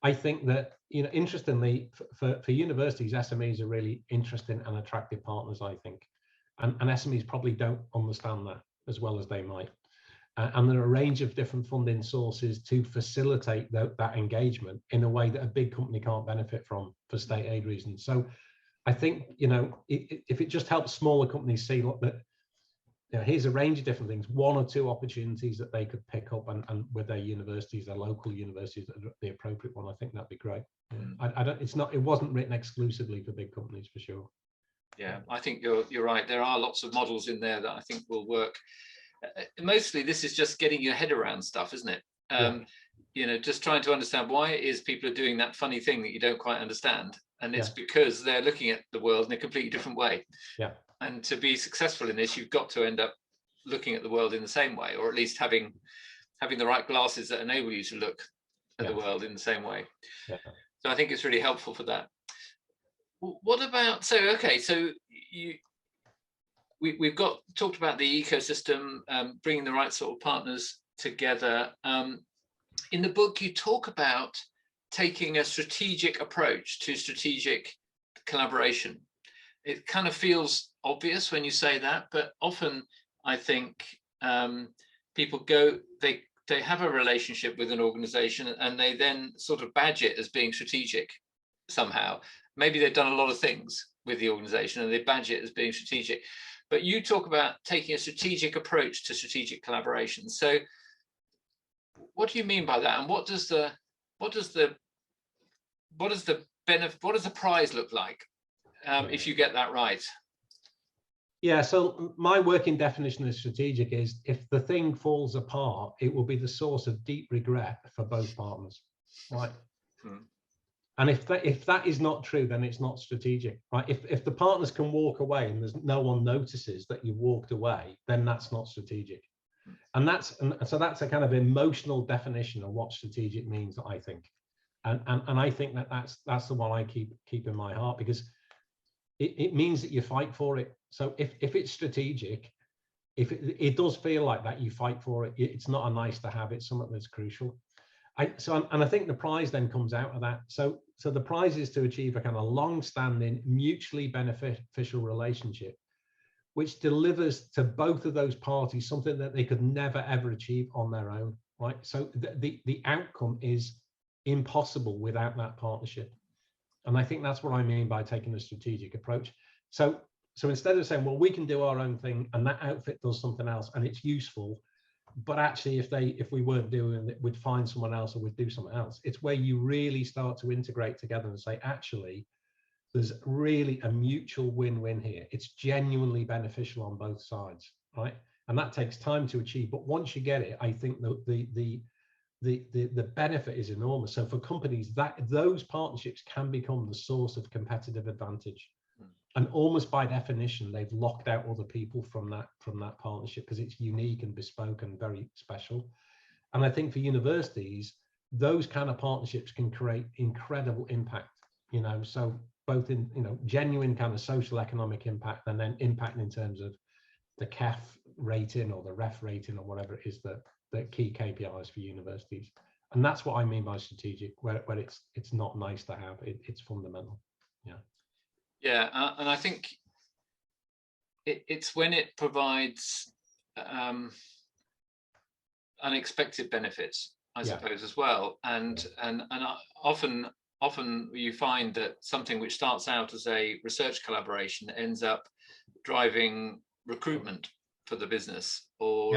I think that, interestingly, for universities, SMEs are really interesting and attractive partners, I think. And SMEs probably don't understand that as well as they might. And there are a range of different funding sources to facilitate that engagement in a way that a big company can't benefit from for state aid reasons. So I think, if it just helps smaller companies see, look, that here's a range of different things, one or two opportunities that they could pick up and with their universities, their local universities, the appropriate one, I think that'd be great. Yeah. It wasn't written exclusively for big companies, for sure. Yeah, I think you're right. There are lots of models in there that I think will work. Mostly this is just getting your head around stuff, isn't it? Just trying to understand why it is people are doing that funny thing that you don't quite understand. And it's because they're looking at the world in a completely different way. Yeah. And to be successful in this, you've got to end up looking at the world in the same way, or at least having the right glasses that enable you to look at the world in the same way. Yeah. So I think it's really helpful for that. What about, we've talked about the ecosystem, bringing the right sort of partners together. In the book, you talk about taking a strategic approach to strategic collaboration. It kind of feels obvious when you say that, but often I think people they have a relationship with an organization and they then sort of badge it as being strategic somehow. Maybe they've done a lot of things with the organization and they badge it as being strategic. But you talk about taking a strategic approach to strategic collaboration. So what do you mean by that? And what does the benefit, what does the prize look like if you get that right? Yeah, so my working definition of strategic is if the thing falls apart, it will be the source of deep regret for both partners, right? And if that is not true, then it's not strategic, right? If the partners can walk away and there's no one notices that you walked away, then that's not strategic. And so that's a kind of emotional definition of what strategic means, I think. And I think that's the one I keep in my heart, because it means that you fight for it. So if it's strategic, if it does feel like that, you fight for it. It's not a nice to have, it's something that's crucial. I think the prize then comes out of that. So the prize is to achieve a kind of long-standing, mutually beneficial relationship, which delivers to both of those parties something that they could never ever achieve on their own, right? So the outcome is impossible without that partnership. And I think that's what I mean by taking a strategic approach. So instead of saying, well, we can do our own thing and that outfit does something else and it's useful, but actually if we weren't doing it, we'd find someone else or we'd do something else. It's where you really start to integrate together and say, actually, there's really a mutual win-win here. It's genuinely beneficial on both sides, right? And that takes time to achieve. But once you get it, I think the benefit is enormous. So for companies, those partnerships can become the source of competitive advantage. And almost by definition, they've locked out other people from that partnership because it's unique and bespoke and very special. And I think for universities, those kind of partnerships can create incredible impact, so both in, genuine kind of social economic impact and then impact in terms of the CEF rating or the REF rating or whatever it is, the key KPIs for universities. And that's what I mean by strategic, where it's not nice to have, it's fundamental. Yeah, and I think it's when it provides unexpected benefits, I suppose, as well. And often you find that something which starts out as a research collaboration ends up driving recruitment for the business, or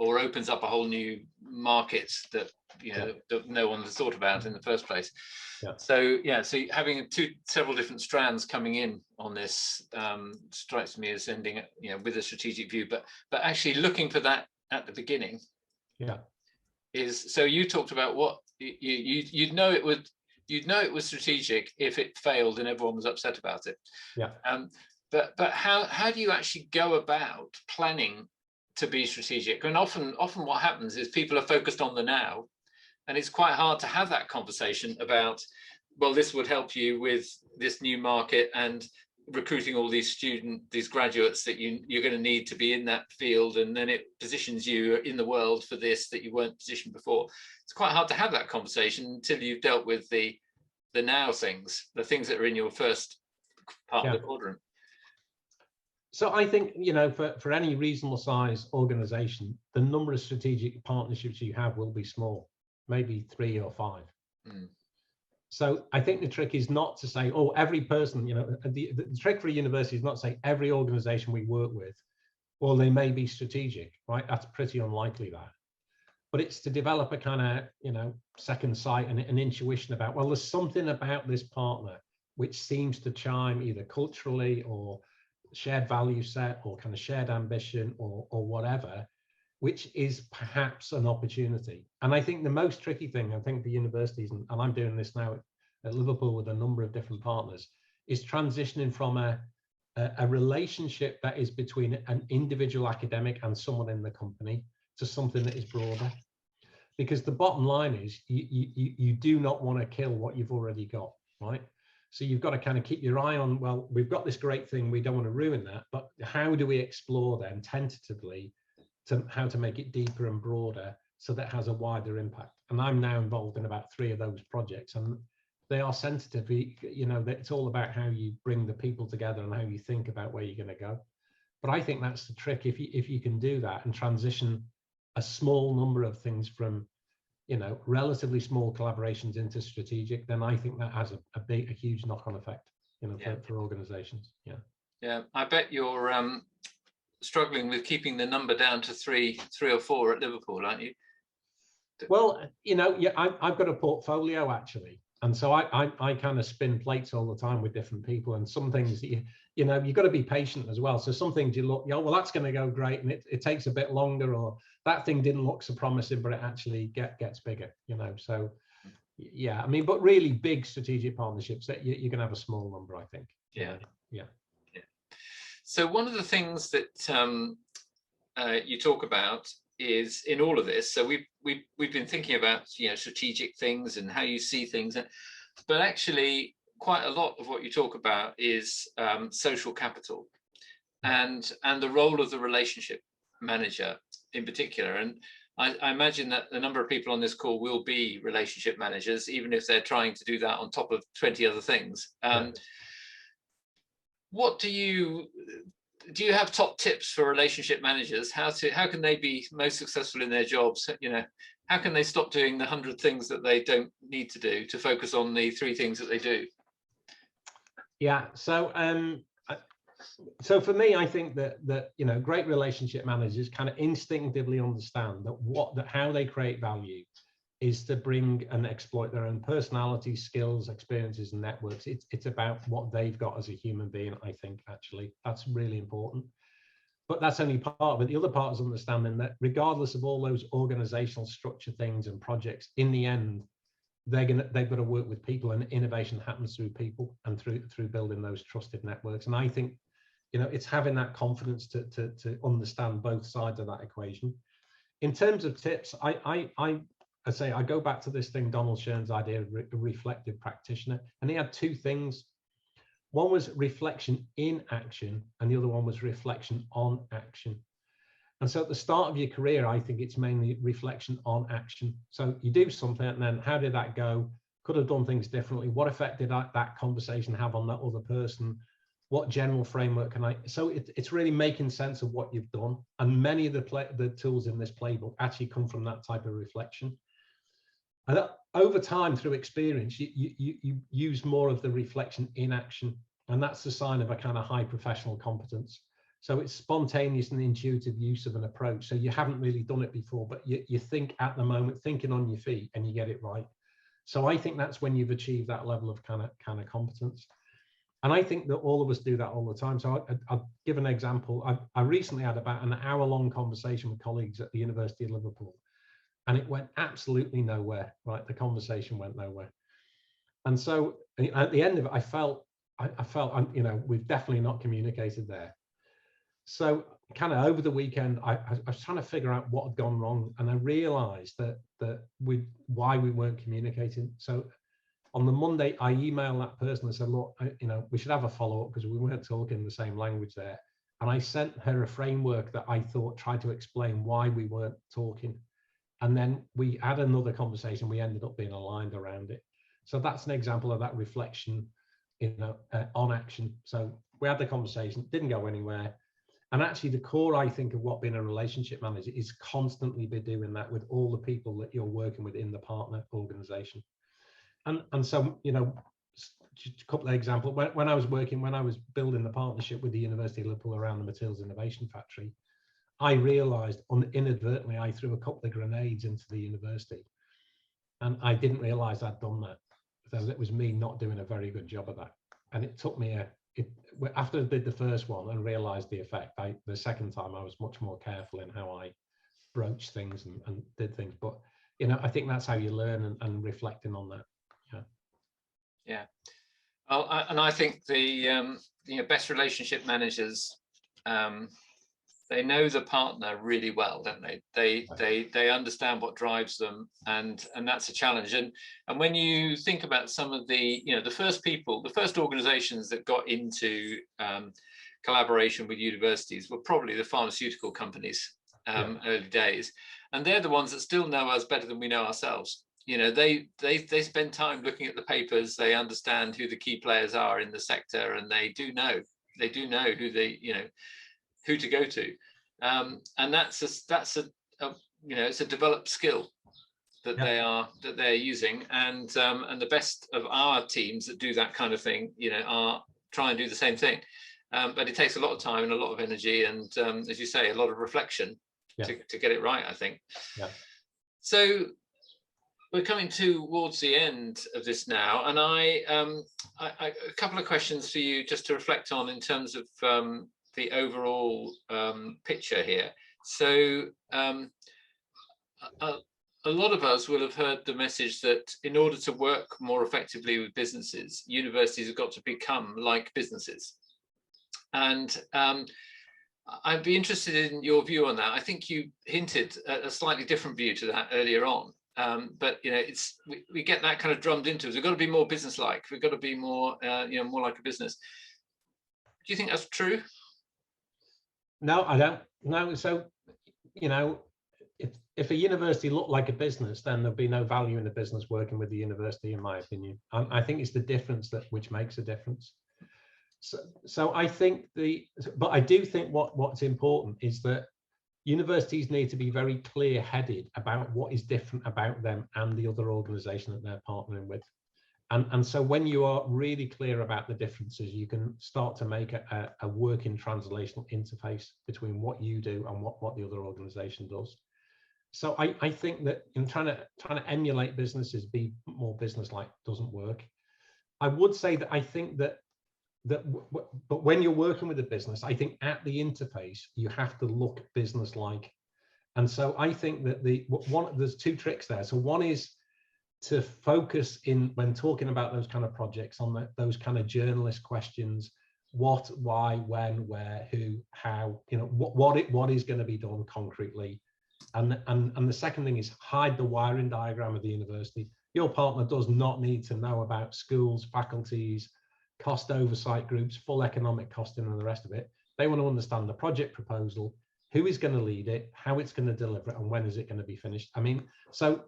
opens up a whole new market that that no one has thought about in the first place. So having several different strands coming in on this strikes me as ending with a strategic view, but actually looking for that at the beginning. Is, so you talked about what you'd know it was strategic if it failed and everyone was upset about it. But how do you actually go about planning to be strategic? And often what happens is people are focused on the now, and it's quite hard to have that conversation about, well, this would help you with this new market and recruiting all these graduates that you're going to need to be in that field, and then it positions you in the world for this that you weren't positioned before. It's quite hard to have that conversation until you've dealt with the now things, the things that are in your first part of the quadrant. So I think, for any reasonable size organization, the number of strategic partnerships you have will be small, maybe 3 or 5. So I think the trick is not to say, oh, every person, the trick for a university is not to say every organization we work with, well, they may be strategic, right? That's pretty unlikely that. But it's to develop a kind of, second sight and an intuition about, well, there's something about this partner which seems to chime either culturally or shared value set or kind of shared ambition or whatever, which is perhaps an opportunity. And I think the most tricky thing, I think for universities, and I'm doing this now at Liverpool with a number of different partners, is transitioning from a relationship that is between an individual academic and someone in the company to something that is broader. Because the bottom line is you do not want to kill what you've already got, right? So you've got to kind of keep your eye on, well, we've got this great thing, we don't want to ruin that, but how do we explore then tentatively how to make it deeper and broader so that it has a wider impact? And I'm now involved in about 3 of those projects, and they are sensitive. It's all about how you bring the people together and how you think about where you're going to go. But I think that's the trick. If you can do that and transition a small number of things from relatively small collaborations into strategic, then I think that has a huge knock-on effect for organizations. I bet you're struggling with keeping the number down to 3 or 4 at Liverpool, aren't you? Well, I've got a portfolio actually, and so I kind of spin plates all the time with different people, and some things you've got to be patient as well. So some things you look, well, that's going to go great, and it takes a bit longer, or that thing didn't look so promising, but it actually gets bigger. So I mean, but really big strategic partnerships that you're going to have a small number, I think. Yeah. So one of the things that you talk about is in all of this. So we've been thinking about strategic things and how you see things, but actually quite a lot of what you talk about is social capital and the role of the relationship manager in particular. And I imagine that a number of people on this call will be relationship managers, even if they're trying to do that on top of 20 other things. What do you have top tips for relationship managers? How can they be most successful in their jobs? How can they stop doing the 100 things that they don't need to do to focus on the 3 things that they do? So for me, I think that great relationship managers kind of instinctively understand that how they create value is to bring and exploit their own personality, skills, experiences, and networks. It's about what they've got as a human being. I think actually that's really important. But that's only part of it. The other part is understanding that regardless of all those organizational structure things and projects, in the end, they've got to work with people, and innovation happens through people and through building those trusted networks. And I think it's having that confidence to understand both sides of that equation. In terms of tips, I go back to this thing, Donald Shern's idea of a reflective practitioner, and he had 2 things. One was reflection in action, and the other one was reflection on action. And so at the start of your career, I think it's mainly reflection on action. So you do something, and then how did that go? Could have done things differently. What effect did that conversation have on that other person? What general framework can I? So it's really making sense of what you've done. And many of the tools in this playbook actually come from that type of reflection. And over time, through experience, you use more of the reflection in action. And that's the sign of a kind of high professional competence. So it's spontaneous and intuitive use of an approach. So you haven't really done it before, but you think at the moment, thinking on your feet, and you get it right. So I think that's when you've achieved that level of kind of competence. And I think that all of us do that all the time. So I'll give an example. I recently had about an hour-long conversation with colleagues at the University of Liverpool, and it went absolutely nowhere, right? The conversation went nowhere. And so at the end of it, I felt, we've definitely not communicated there. So kind of over the weekend, I was trying to figure out what had gone wrong, and I realized that why we weren't communicating. So on the Monday, I emailed that person and said, look, we should have a follow-up because we weren't talking the same language there. And I sent her a framework that I thought tried to explain why we weren't talking. And then we had another conversation. We ended up being aligned around it. So that's an example of that reflection, on action. So we had the conversation, didn't go anywhere. And actually the core, I think, of what being a relationship manager is constantly be doing that with all the people that you're working with in the partner organization. And so, just a couple of examples. When I was building the partnership with the University of Liverpool around the Materials Innovation Factory, I realized inadvertently I threw a couple of grenades into the university, and I didn't realize I'd done that. So it was me not doing a very good job of that. And it took me after I did the first one and realized the effect, the second time I was much more careful in how I broached things and did things. But, I think that's how you learn and reflecting on that. Yeah. Well, and I think the best relationship managers, they know the partner really well, don't they? They understand what drives them, and that's a challenge. And when you think about some of the the first organizations that got into collaboration with universities were probably the pharmaceutical companies, early days, and they're the ones that still know us better than we know ourselves. They spend time looking at the papers. They understand who the key players are in the sector, and they do know who who to go to, and that's it's a developed skill that they're using, and the best of our teams that do that kind of thing, are try and do the same thing, but it takes a lot of time and a lot of energy, and as you say, a lot of reflection to get it right, I think. So we're coming towards the end of this now, and I a couple of questions for you just to reflect on in terms of the overall picture here. So a lot of us will have heard the message that in order to work more effectively with businesses, universities have got to become like businesses. And I'd be interested in your view on that. I think you hinted at a slightly different view to that earlier on. But we get that kind of drummed into us. We've got to be more business-like. We've got to be more more like a business. Do you think that's true? No, I don't. No. So, if a university looked like a business, then there'd be no value in a business working with the university, in my opinion. I think it's the difference which makes a difference. So I think but I do think what's important is that universities need to be very clear-headed about what is different about them and the other organization that they're partnering with. And so when you are really clear about the differences, you can start to make a working translational interface between what you do and what the other organization does. So I think that in trying to emulate businesses, be more business-like, doesn't work. I would say that I think but when you're working with a business, I think at the interface, you have to look business-like. And so I think that there's two tricks there. So one is to focus when talking about those kind of projects on those kind of journalist questions: what, why, when, where, who, how, what is going to be done concretely. And the second thing is hide the wiring diagram of the university. Your partner does not need to know about schools, faculties, cost oversight groups, full economic costing and the rest of it. They want to understand the project proposal, who is going to lead it, how it's going to deliver it, and when is it going to be finished. I mean, so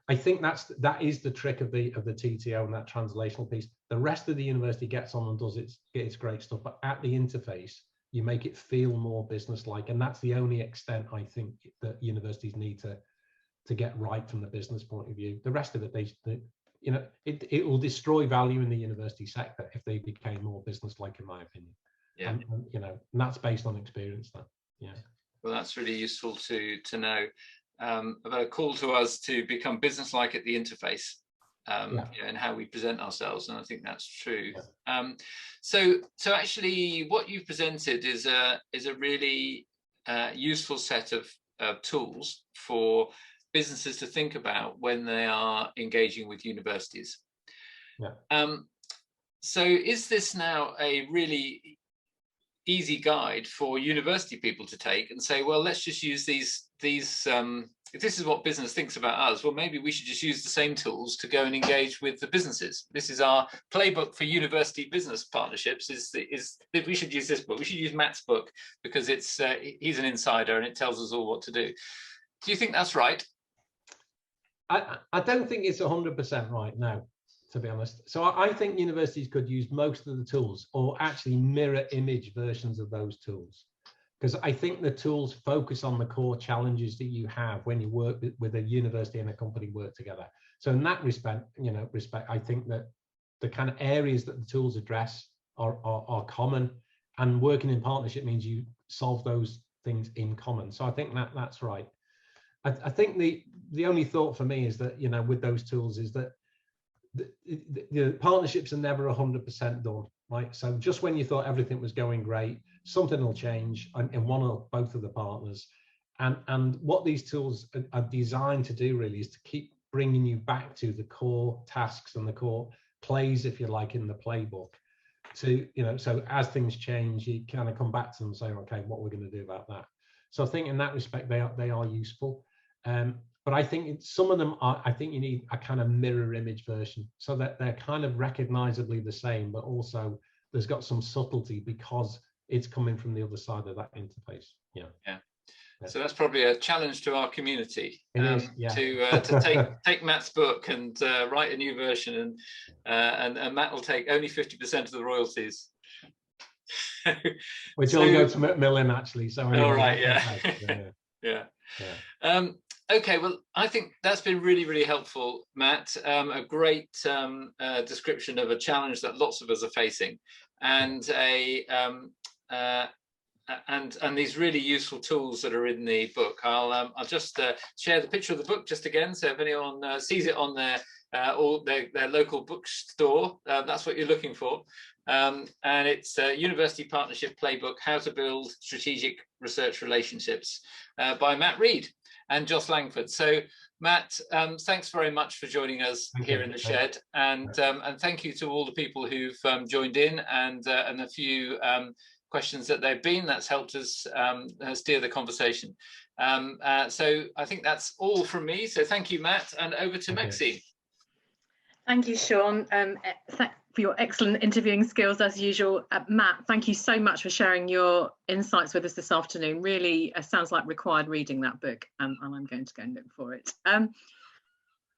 I think that is the trick of the TTO and that translational piece. The rest of the university gets on and does its great stuff, but at the interface, you make it feel more business-like, and that's the only extent I think that universities need to get right from the business point of view. The rest of it, you know, it will destroy value in the university sector if they became more business-like, in my opinion. Yeah. And, you know, and that's based on experience. That, yeah. Well, that's really useful to know. About a call to us to become business-like at the interface, and how we present ourselves, and I think that's true. Yeah. So actually, what you've presented is a really useful set of tools for businesses to think about when they are engaging with universities. Yeah. So is this now a really easy guide for university people to take and say, well, let's just use these if this is what business thinks about us, well, maybe we should just use the same tools to go and engage with the businesses. This is our playbook for university business partnerships. Is we should use this book. We should use Matt's book because it's he's an insider and it tells us all what to do. Do you think that's right? I don't think it's 100% right now, to be honest. So I think universities could use most of the tools, or actually mirror image versions of those tools, because I think the tools focus on the core challenges that you have when you work with a university and a company work together. So in that respect, I think that the kind of areas that the tools address are common, and working in partnership means you solve those things in common. So I think that's right. I think the only thought for me is that, you know, with those tools is that the partnerships are never 100% done, right? So just when you thought everything was going great, something will change in one or both of the partners. And what these tools are designed to do really is to keep bringing you back to the core tasks and the core plays, if you like, in the playbook. To, you know, so as things change, you kind of come back to them and say, okay, what we're going to do about that. So I think in that respect, they are useful. But I think some of them I think you need a kind of mirror image version, so that they're kind of recognizably the same, but also there's got some subtlety because it's coming from the other side of that interface. Yeah. So that's probably a challenge to our community, to take Matt's book and write a new version, and Matt will take only 50% of the royalties. Which will go to Macmillan, actually. So anyway, all right, yeah. Okay, well, I think that's been really, really helpful, Matt. A great description of a challenge that lots of us are facing, and and these really useful tools that are in the book. I'll just share the picture of the book just again, so if anyone sees it on their local bookstore, that's what you're looking for. And it's University Partnership Playbook: How to Build Strategic Research Relationships by Matt Reed and Joss Langford. So Matt, thanks very much for joining us here in the shed, and thank you to all the people who've joined in and a few questions that they've been. That's helped us steer the conversation. So I think that's all from me. So thank you, Matt, and over to Maxine. Thank you, Sean, for your excellent interviewing skills as usual. Matt, thank you so much for sharing your insights with us this afternoon. Really sounds like required reading, that book, and I'm going to go and look for it.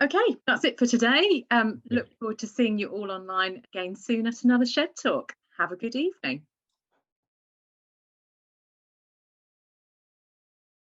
Okay, that's it for today. Look forward to seeing you all online again soon at another Shed Talk. Have a good evening.